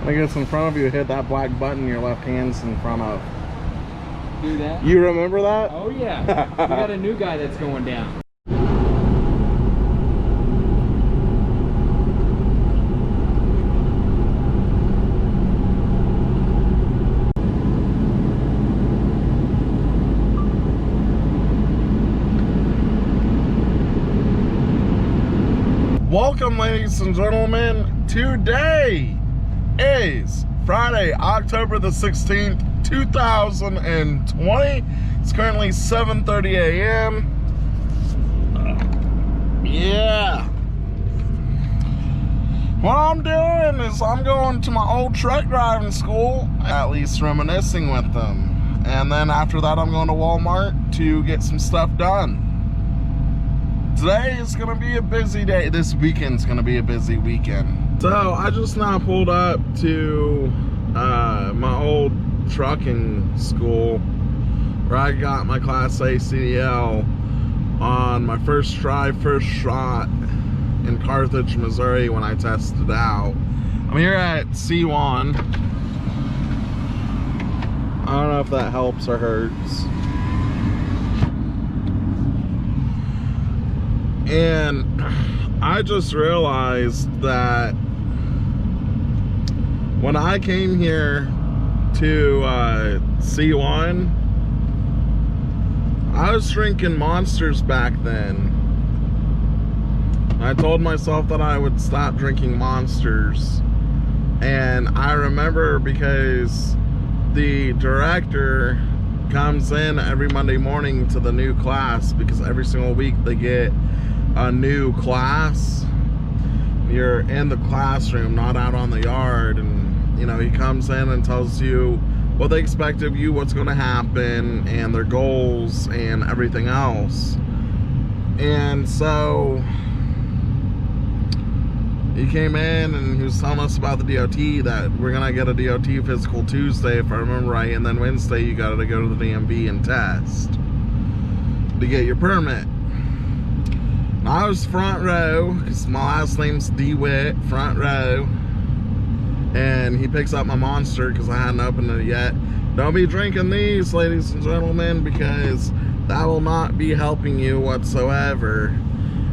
think it's in front of you. Hit that black button your left hand's in front of. Do that? You remember that? Oh yeah. We got a new guy that's going down. Welcome, ladies and gentlemen. Today is Friday, October the 16th, 2020. It's currently 7:30 a.m. Yeah. What I'm doing is I'm going to my old truck driving school, at least reminiscing with them. And then after that, I'm going to Walmart to get some stuff done. Today is going to be a busy day. This weekend's going to be a busy weekend. So I just now pulled up to my old trucking school where I got my Class A CDL on my first try, first shot in Carthage, Missouri when I tested out. I'm here at C1. I don't know if that helps or hurts. And I just realized that when I came here to C1, I was drinking Monsters back then. I told myself that I would stop drinking Monsters. And I remember because the director comes in every Monday morning to the new class, because every single week they get a new class. You're in the classroom, not out on the yard, and you know, he comes in and tells you what they expect of you, what's going to happen, and their goals and everything else. And so he came in and he was telling us about the DOT, that we're gonna get a DOT physical Tuesday if I remember right, and then Wednesday you gotta go to the DMV and test to get your permit. I was front row, because my last name's DeWitt, front row. And he picks up my Monster, because I hadn't opened it yet. Don't be drinking these, ladies and gentlemen, because that will not be helping you whatsoever.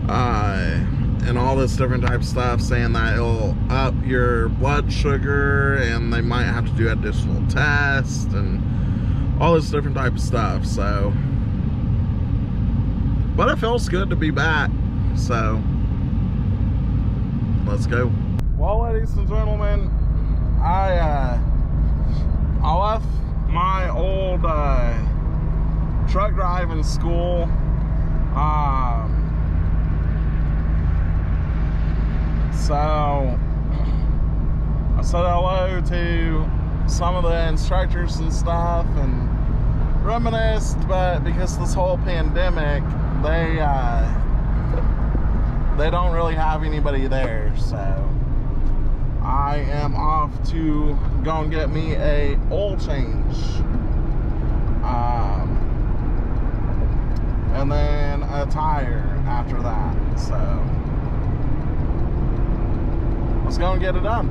And all this different type of stuff, saying that it'll up your blood sugar, and they might have to do additional tests, and all this different type of stuff, so. But it feels good to be back, so let's go. Well, ladies and gentlemen, I left my old truck driving school. So I said hello to some of the instructors and stuff and reminisced, but because this whole pandemic, they don't really have anybody there, so I am off to go and get me a oil change, and then a tire after that. So let's go and get it done.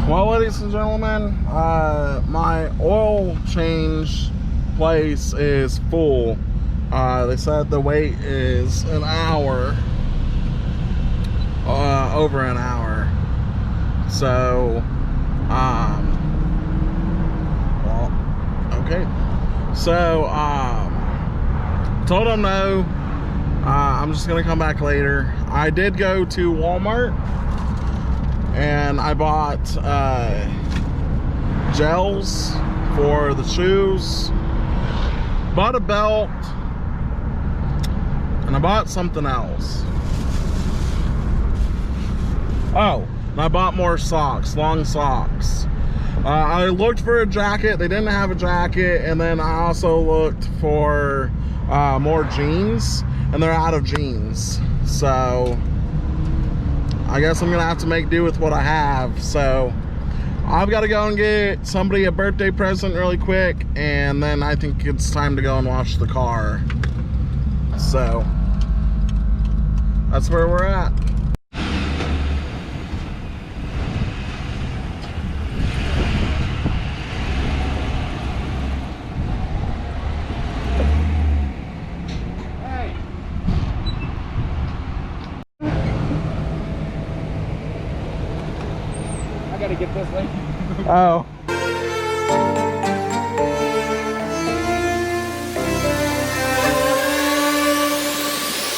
Well, ladies and gentlemen, my oil change place is full. They said the wait is an hour, over an hour. So, well, okay. So, told them no. I'm just gonna come back later. I did go to Walmart, and I bought gels for the shoes, bought a belt, and I bought something else. Oh, and I bought more socks, long socks. I looked for a jacket. They didn't have a jacket. And then I also looked for more jeans, and they're out of jeans. So I guess I'm gonna have to make do with what I have. So I've got to go and get somebody a birthday present really quick, and then I think it's time to go and wash the car. So that's where we're at. I gotta get this way. Oh.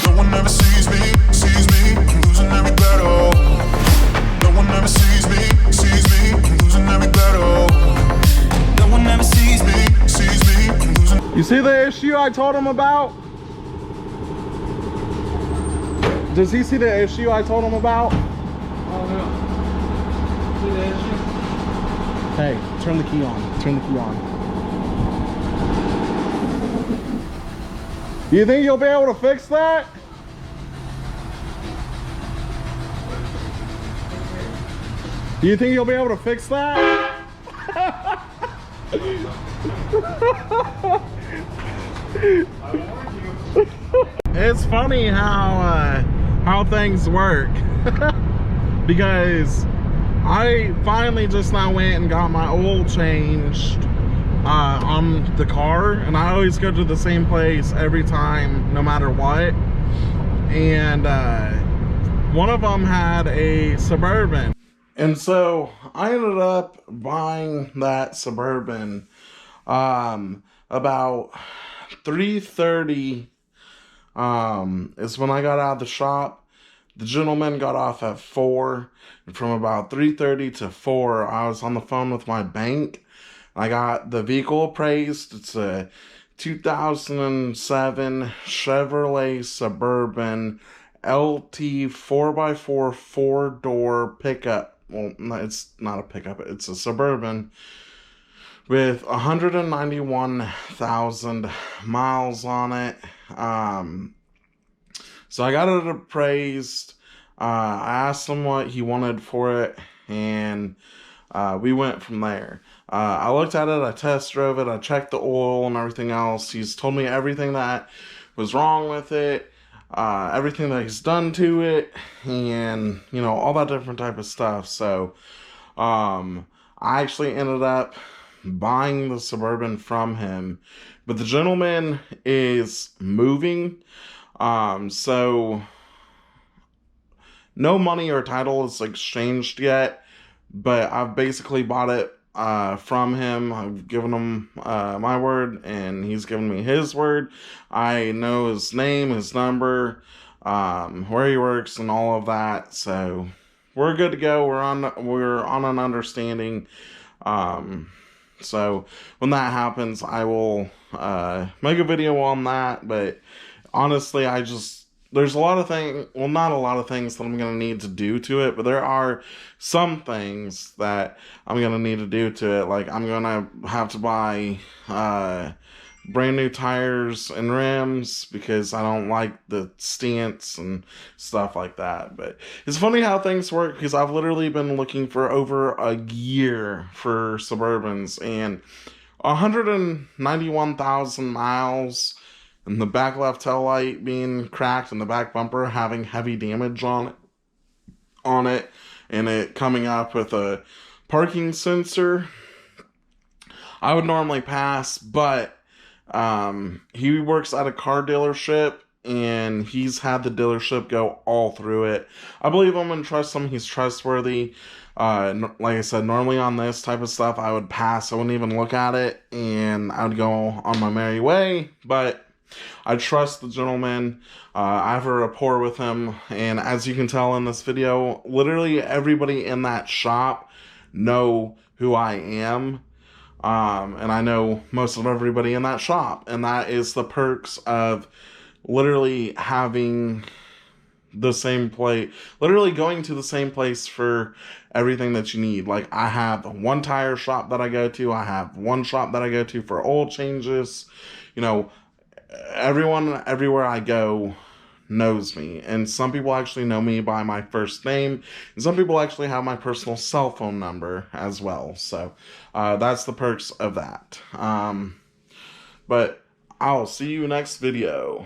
No one ever sees me, I'm losing every battle. No one ever sees me, I'm losing every battle. No one ever sees me, I'm losing. You see the issue I told him about? Does he see the issue I told him about? Oh no. See the issue? Hey, turn the key on. Turn the key on. You think you'll be able to fix that? Do you think you'll be able to fix that? It's funny how things work. Because I finally just now went and got my oil changed on the car, and I always go to the same place every time, no matter what. And one of them had a Suburban, and so I ended up buying that Suburban about 3:30 is when I got out of the shop. The gentleman got off at 4, and from about 3:30 to 4, I was on the phone with my bank. I got the vehicle appraised. It's a 2007 Chevrolet Suburban LT 4x4 4-door pickup. Well, no, it's not a pickup. It's a Suburban with 191,000 miles on it. So I got it appraised. I asked him what he wanted for it, and we went from there. I looked at it, I test drove it, I checked the oil and everything else. He's told me everything that was wrong with it, everything that he's done to it, and, you know, all that different type of stuff. So I actually ended up buying the Suburban from him, but the gentleman is moving. So no money or title is exchanged yet, but I've basically bought it from him. I've given him my word, and he's given me his word. I know his name, his number, where he works, and all of that. So we're good to go. We're on an understanding. So when that happens, I will make a video on that. But honestly, there's a lot of things, well, not a lot of things that I'm going to need to do to it, but there are some things that I'm going to need to do to it. Like, I'm going to have to buy brand new tires and rims because I don't like the stance and stuff like that. But it's funny how things work, because I've literally been looking for over a year for Suburbans, and 191,000 miles, and the back left tail light being cracked and the back bumper having heavy damage on it, and it coming up with a parking sensor. I would normally pass, but he works at a car dealership, and he's had the dealership go all through it. I believe him and trust him. He's trustworthy. Like I said, normally on this type of stuff, I would pass. I wouldn't even look at it, and I would go on my merry way. But I trust the gentleman. I have a rapport with him, and as you can tell in this video, literally everybody in that shop know who I am. And I know most of everybody in that shop, and that is the perks of literally having the same place, literally going to the same place for everything that you need. Like, I have one tire shop that I go to, I have one shop that I go to for oil changes. You know, everyone, everywhere I go knows me. And some people actually know me by my first name. And some people actually have my personal cell phone number as well. So that's the perks of that. But I'll see you next video.